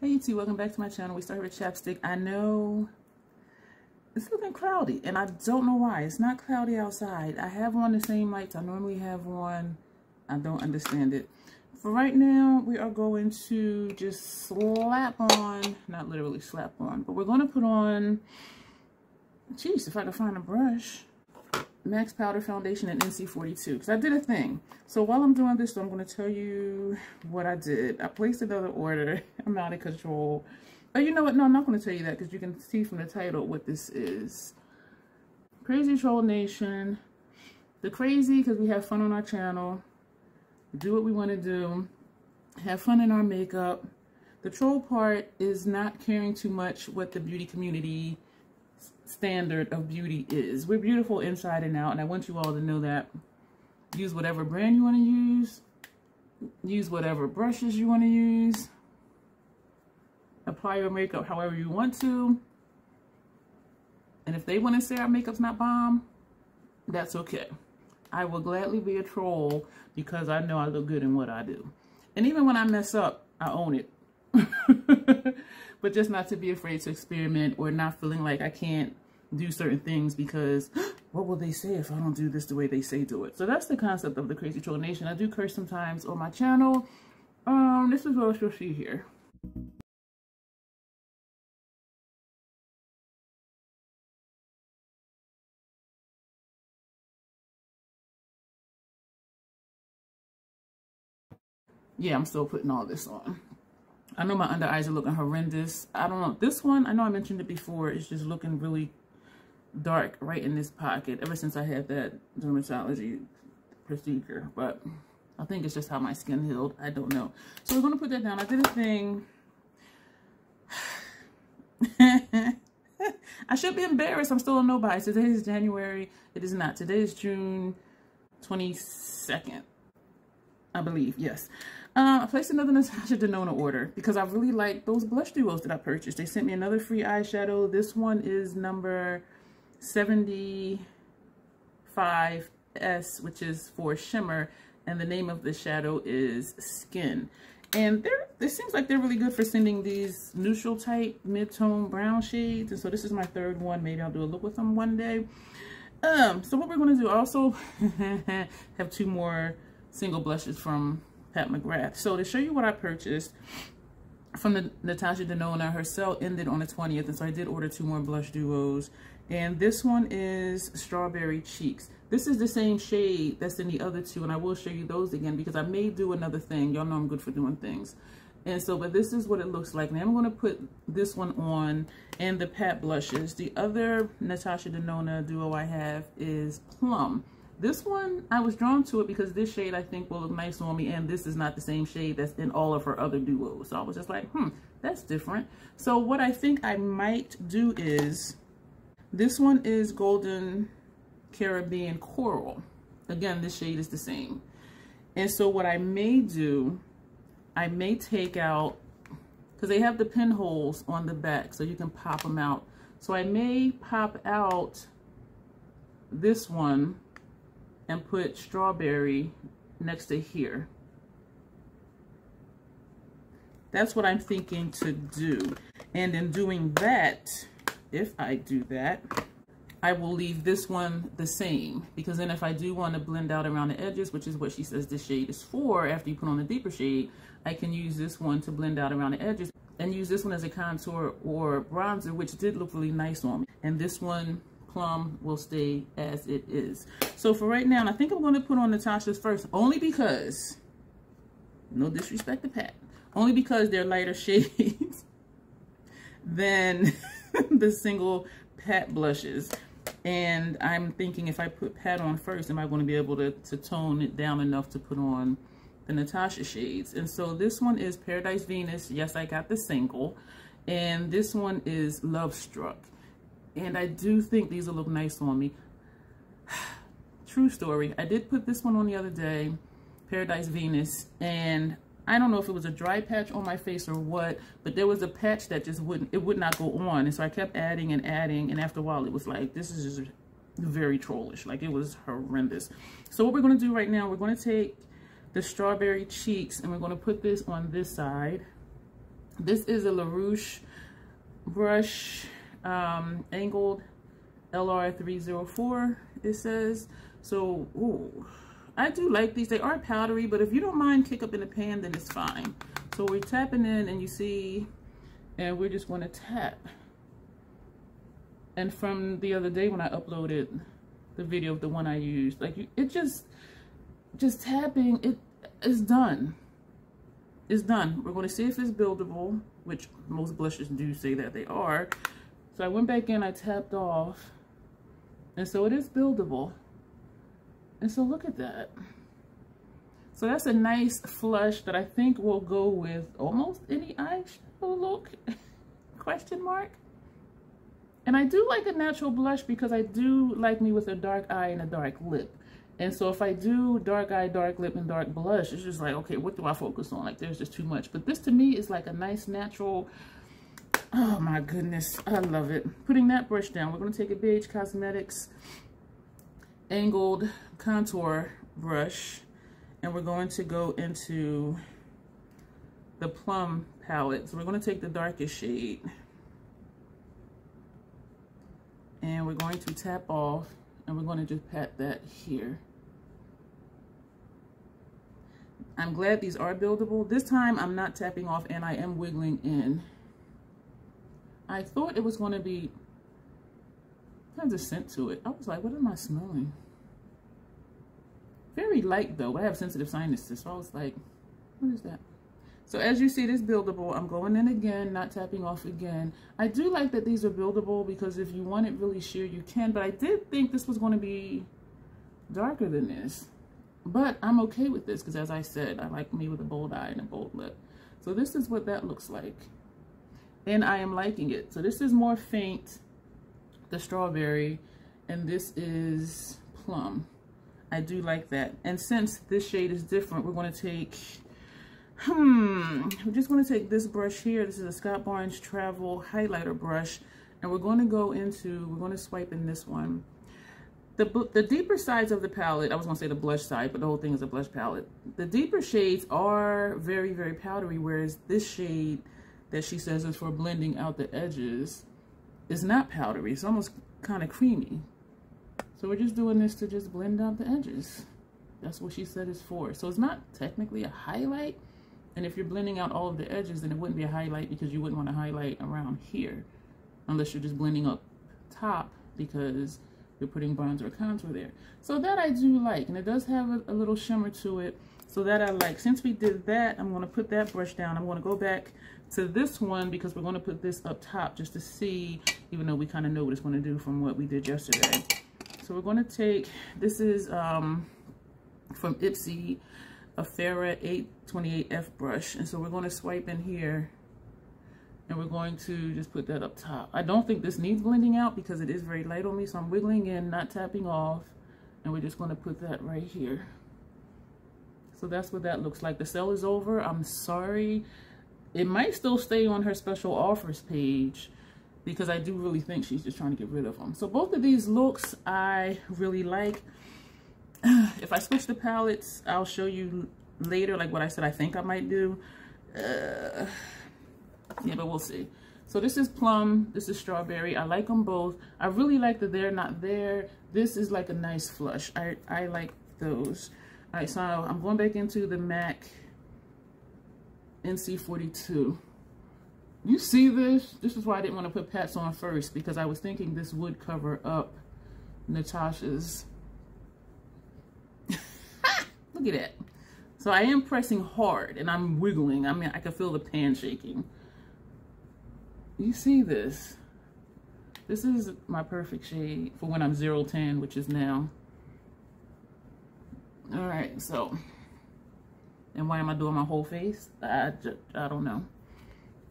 Hey YouTube, welcome back to my channel. We started with chapstick. I know it's looking cloudy and I don't know why. It's not cloudy outside. I have on the same lights I normally have on. I don't understand it. For right now, we are going to just slap on, not literally slap on, but we're going to put on, geez, if I can find a brush, Max Powder Foundation in NC42, because I did a thing. So while I'm doing this, I'm going to tell you what I did. I placed another order. I'm out of control. Oh, you know what? No, I'm not going to tell you that because you can see from the title what this is. Crazy Troll Nation. The crazy because we have fun on our channel. Do what we want to do. Have fun in our makeup. The troll part is not caring too much what the beauty community standard of beauty is. We're beautiful inside and out, and I want you all to know that. Use whatever brand you want to use. Use whatever brushes you want to use. Apply your makeup however you want to. And if they want to say our makeup's not bomb, that's okay. I will gladly be a troll because I know I look good in what I do. And even when I mess up, I own it. But just not to be afraid to experiment or not feeling like I can't do certain things because what will they say if I don't do this the way they say do it? So that's the concept of the Crazy Troll Nation. I do curse sometimes on my channel. This is what you'll see here. Yeah, I'm still putting all this on. I know my under eyes are looking horrendous. I don't know. This one, I know I mentioned it before, it's just looking really dark right in this pocket ever since I had that dermatology procedure. But I think it's just how my skin healed. I don't know. So we're going to put that down. I did a thing. I should be embarrassed. I'm still a nobody. Today is January. It is not. Today is June 22nd. I believe, yes. I placed another Natasha Denona order because I really like those blush duos that I purchased. They sent me another free eyeshadow. This one is number 75S, which is for shimmer, and the name of the shadow is Skin. And it seems like they're really good for sending these neutral type mid-tone brown shades. And so this is my third one. Maybe I'll do a look with them one day. So what we're going to do, I also have two more single blushes from McGrath. So to show you what I purchased from the Natasha Denona, her sale ended on the 20th, and so I did order two more blush duos. And this one is Strawberry Cheeks. This is the same shade that's in the other two, and I will show you those again because I may do another thing. Y'all know I'm good for doing things. And so, but this is what it looks like. Now I'm going to put this one on and the pat blushes. The other Natasha Denona duo I have is Plum. This one, I was drawn to it because this shade I think will look nice on me, and this is not the same shade that's in all of her other duos. So I was just like, that's different. So what I think I might do is, this one is Golden Caribbean Coral. Again, this shade is the same. And so what I may do, I may take out, because they have the pinholes on the back so you can pop them out. So I may pop out this one and put Strawberry next to here. That's what I'm thinking to do. And in doing that, if I do that, I will leave this one the same. Because then if I do want to blend out around the edges, which is what she says this shade is for, after you put on the deeper shade, I can use this one to blend out around the edges and use this one as a contour or bronzer, which did look really nice on me. And this one, Plum, will stay as it is. So for right now, and I think I'm going to put on Natasha's first, only because, no disrespect to Pat, only because they're lighter shades than the single Pat blushes. And I'm thinking if I put Pat on first, am I going to be able to tone it down enough to put on the Natasha shades? And so this one is Paradise Venus. Yes, I got the single. And this one is Love Struck. And I do think these will look nice on me. True story. I did put this one on the other day, Paradise Venus, and I don't know if it was a dry patch on my face or what, but there was a patch that just would not go on. And so I kept adding and adding, and after a while it was like, this is just very trollish. Like, it was horrendous. So what we're going to do right now, we're going to take the Strawberry Cheeks and we're going to put this on this side. This is a LaRouche brush, angled LR304, it says. So, ooh, I do like these. They are powdery, but if you don't mind kick up in the pan, then it's fine. So we're tapping in, and you see, and we're just going to tap. And from the other day when I uploaded the video of the one I used, like, it just tapping, it is done. It's done. We're going to see if it's buildable, which most blushes do say that they are. So I went back in, I tapped off, and so it is buildable. And so look at that. So that's a nice flush that I think will go with almost any eyeshadow look, question mark. And I do like a natural blush because I do like me with a dark eye and a dark lip. And so if I do dark eye, dark lip, and dark blush, it's just like, okay, what do I focus on? Like, there's just too much. But this to me is like a nice natural, oh my goodness, I love it. Putting that brush down, we're going to take a Beige Cosmetics angled contour brush, and we're going to go into the Plum palette. So we're going to take the darkest shade, and we're going to tap off, and we're going to just pat that here. I'm glad these are buildable. This time I'm not tapping off, and I am wiggling in. I thought it was going to be kind of scent to it. I was like, what am I smelling? Very light though, but I have sensitive sinuses, so I was like, what is that? So as you see, this buildable. I'm going in again, not tapping off again. I do like that these are buildable because if you want it really sheer, you can, but I did think this was going to be darker than this. But I'm okay with this because, as I said, I like me with a bold eye and a bold lip. So this is what that looks like. And I am liking it. So this is more faint, the strawberry, and this is plum. I do like that. And since this shade is different, we're going to take, we're just going to take this brush here. This is a Scott Barnes Travel Highlighter brush. And we're going to go into, we're going to swipe in this one. The deeper sides of the palette, I was going to say the blush side, but the whole thing is a blush palette. The deeper shades are very, very powdery, whereas this shade that she says is for blending out the edges is not powdery. It's almost kind of creamy. So we're just doing this to just blend out the edges. That's what she said it's for. So it's not technically a highlight. And if you're blending out all of the edges, then it wouldn't be a highlight because you wouldn't want to highlight around here. Unless you're just blending up top because you're putting bronzer or contour there. So that I do like, and it does have a little shimmer to it. So that I like. Since we did that, I'm going to put that brush down. I'm going to go back to this one because we're going to put this up top just to see, even though we kind of know what it's going to do from what we did yesterday. So we're going to take, this is from Ipsy, a Farrah 828F brush. And so we're going to swipe in here. And we're going to just put that up top. I don't think this needs blending out because it is very light on me. So I'm wiggling in, not tapping off. And we're just going to put that right here. So that's what that looks like. The sale is over. I'm sorry. It might still stay on her special offers page because I do really think she's just trying to get rid of them. So both of these looks I really like. If I switch the palettes, I'll show you later, like what I said I think I might do. Yeah, but we'll see. So this is plum, this is strawberry. I like them both. I really like that they're not there. This is like a nice flush. I like those. All right, so I'm going back into the MAC NC42. You see this? This is why I didn't want to put pats on first, because I was thinking this would cover up Natasha's. Look at that. So I am pressing hard and I'm wiggling. I mean, I can feel the pan shaking. You see this? This is my perfect shade for when I'm 010, which is now. All right, so, and why am I doing my whole face? I don't know.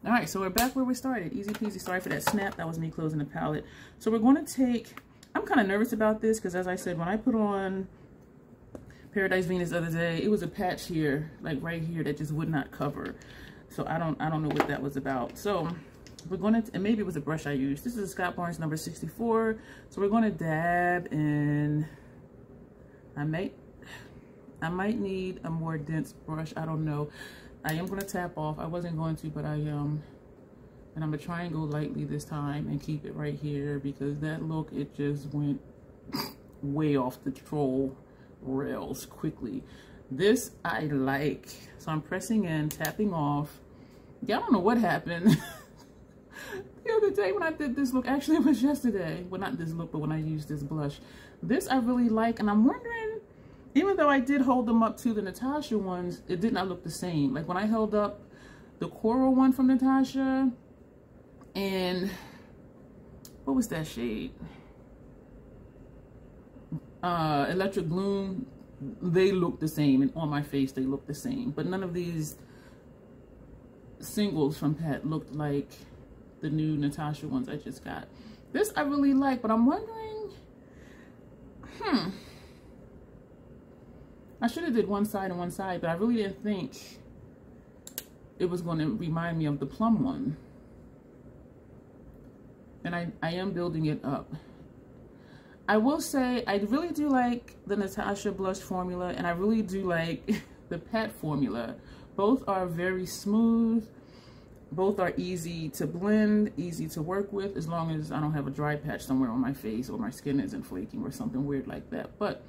All right, so we're back where we started. Easy peasy. Sorry for that snap. That was me closing the palette. So we're going to take, I'm kind of nervous about this because, as I said, when I put on Paradise Venus the other day, it was a patch here, like right here, that just would not cover. So I don't know what that was about. So we're going to, and maybe it was a brush I used. This is a Scott Barnes number 64. So we're going to dab, and I might need a more dense brush. I don't know. I am going to tap off. I wasn't going to, but I am. And I'm going to try and go lightly this time and keep it right here, because that look, it just went way off the troll rails quickly. This I like. So I'm pressing in, tapping off. Yeah, I don't know what happened. The other day when I did this look, actually it was yesterday. Well, not this look, but when I used this blush. This I really like, and I'm wondering, even though I did hold them up to the Natasha ones, it did not look the same. Like when I held up the coral one from Natasha, and what was that shade? Electric Bloom, they look the same, and on my face they look the same. But none of these singles from Pat looked like the new Natasha ones I just got. This I really like, but I'm wondering, I should have did one side and one side, but I really didn't think it was going to remind me of the plum one. And I am building it up. I will say I really do like the Natasha blush formula, and I really do like the Pat formula. Both are very smooth. Both are easy to blend, easy to work with, as long as I don't have a dry patch somewhere on my face or my skin isn't flaking or something weird like that. But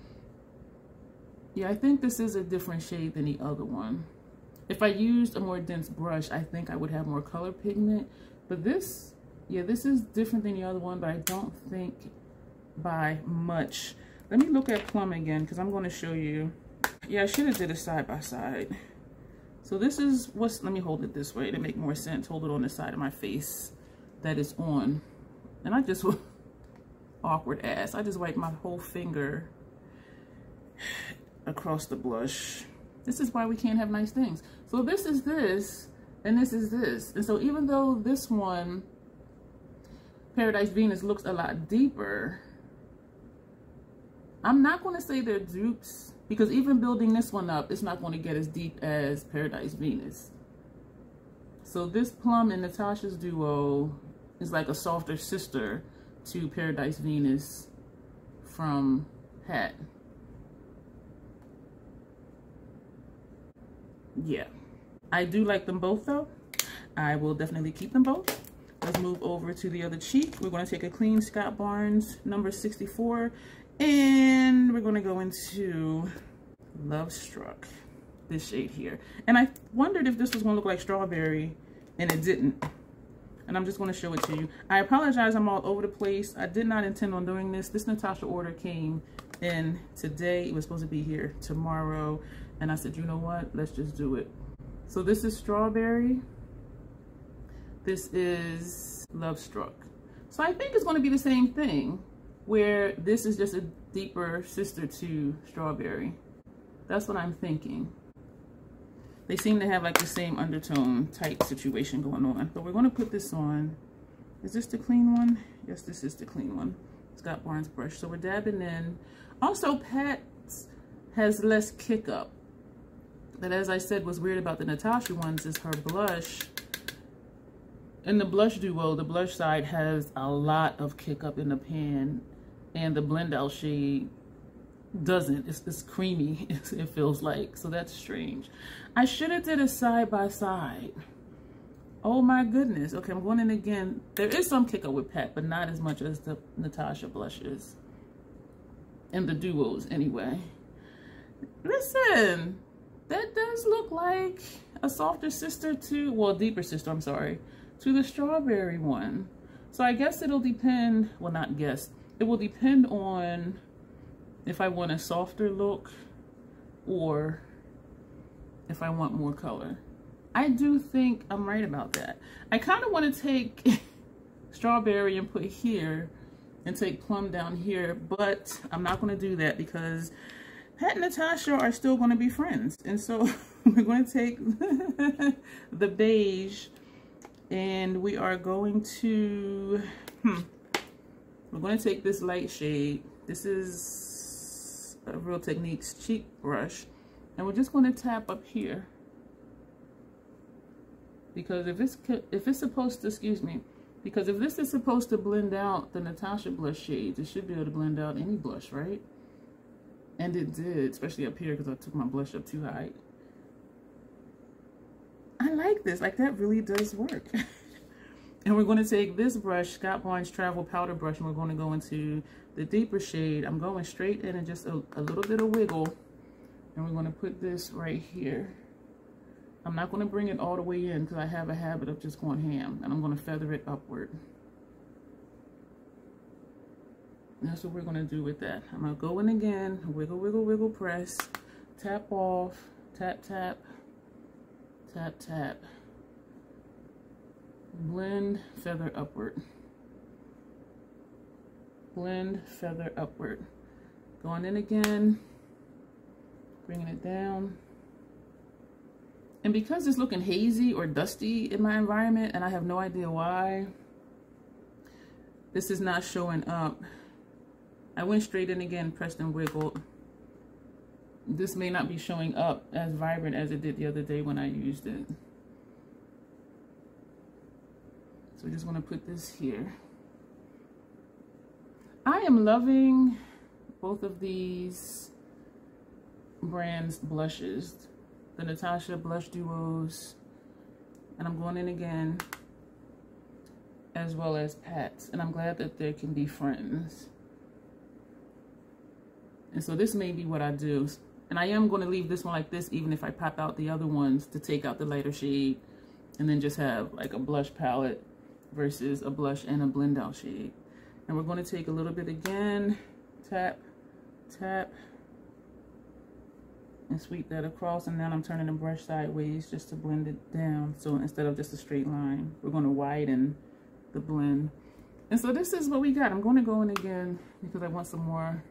yeah, I think this is a different shade than the other one. If I used a more dense brush, I think I would have more color pigment. But this, yeah, this is different than the other one, but I don't think by much. Let me look at Plum again, because I'm going to show you. Yeah, I should have did a side by side. So this is what's, let me hold it this way to make more sense. Hold it on the side of my face that is on. And I just, awkward ass, I just wiped my whole finger across the blush. This is why we can't have nice things. So this is this, and this is this. And so even though this one, Paradise Venus, looks a lot deeper, I'm not going to say they're dupes, because even building this one up, it's not going to get as deep as Paradise Venus. So this Plum and Natasha's duo is like a softer sister to Paradise Venus from Pat. Yeah, I do like them both though. I will definitely keep them both. Let's move over to the other cheek. We're going to take a clean Scott Barnes number 64. And we're going to go into Love Struck, this shade here. And I wondered if this was going to look like strawberry, and it didn't. And I'm just going to show it to you. I apologize, I'm all over the place. I did not intend on doing this. This Natasha order came in today. It was supposed to be here tomorrow. And I said, you know what? Let's just do it. So this is strawberry. This is Love Struck. So I think it's going to be the same thing, where this is just a deeper sister to strawberry. That's what I'm thinking. They seem to have like the same undertone type situation going on. But we're going to put this on. Is this the clean one? Yes, this is the clean one. Scott Barnes brush. So we're dabbing in. Also, Pat's has less kick up. That, as I said, was weird about the Natasha ones is her blush. In the blush duo, the blush side has a lot of kick up in the pan, and the blend out shade doesn't. It's creamy, it feels like. So that's strange. I should have did a side by side. Oh my goodness. Okay, I'm going in again. There is some kick up with Pat, but not as much as the Natasha blushes. And the duos anyway. Listen, that does look like a softer sister to, well, deeper sister, I'm sorry, to the strawberry one. So I guess it'll depend, well, not guess, it will depend on if I want a softer look or if I want more color. I do think I'm right about that. I kind of want to take strawberry and put here and take plum down here, but I'm not going to do that because Pat and Natasha are still going to be friends. And so we're going to take the beige and we are going to, we're going to take this light shade. This is a Real Techniques cheek brush. And we're just going to tap up here. Because if it's supposed to, excuse me, because if this is supposed to blend out the Natasha blush shades, it should be able to blend out any blush, right? And it did, especially up here because I took my blush up too high. I like this. Like, that really does work. And we're going to take this brush, Scott Barnes Travel Powder Brush, and we're going to go into the deeper shade. I'm going straight in and just a little bit of wiggle. And we're going to put this right here. I'm not going to bring it all the way in because I have a habit of just going ham. And I'm going to feather it upward. And that's what we're going to do with that. I'm going to go in again, wiggle, wiggle, wiggle, press, tap off, tap, tap, tap, tap. Blend, feather upward. Blend, feather upward. Going in again, bringing it down. And because it's looking hazy or dusty in my environment, and I have no idea why, this is not showing up. I went straight in again, pressed and wiggled. This may not be showing up as vibrant as it did the other day when I used it. So I just want to put this here. I am loving both of these brands' blushes. The Natasha Blush Duos. And I'm going in again. As well as Pat's. And I'm glad that there can be friends. And so this may be what I do. And I am going to leave this one like this, even if I pop out the other ones to take out the lighter shade. And then just have like a blush palette versus a blush and a blend out shade. And we're going to take a little bit again, tap, tap, and sweep that across. And then I'm turning the brush sideways just to blend it down. So instead of just a straight line, we're going to widen the blend. And so this is what we got. I'm going to go in again because I want some more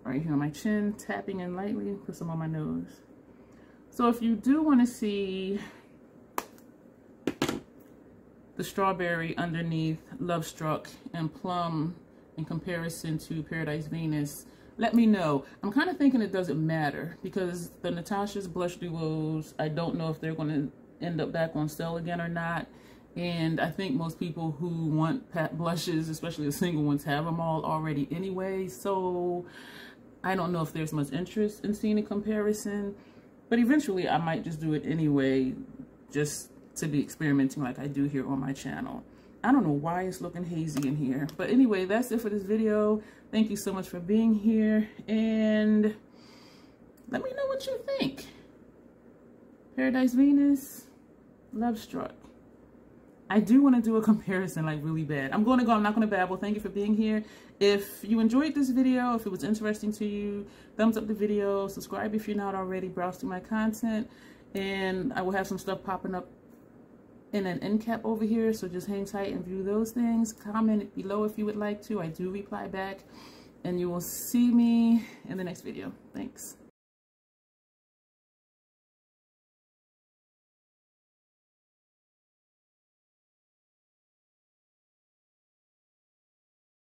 right here on my chin, tapping in lightly, put some on my nose. So if you do want to see the strawberry underneath Love Struck and plum in comparison to Paradise Venus, let me know. I'm kind of thinking it doesn't matter because the Natasha's blush duos, I don't know if they're going to end up back on sale again or not. And I think most people who want pat blushes, especially the single ones, have them all already anyway. So I don't know if there's much interest in seeing a comparison, but eventually I might just do it anyway, just to be experimenting like I do here on my channel. I don't know why it's looking hazy in here. But anyway, that's it for this video. Thank you so much for being here. And let me know what you think. Paradise Venus, Love Struck. I do want to do a comparison like really bad. I'm going to go. I'm not going to babble. Thank you for being here. If you enjoyed this video, if it was interesting to you, thumbs up the video. Subscribe if you're not already. Browse through my content. And I will have some stuff popping up in an end cap over here, so just hang tight and view those things. Comment below if you would like to. I do reply back, and you will see me in the next video. Thanks.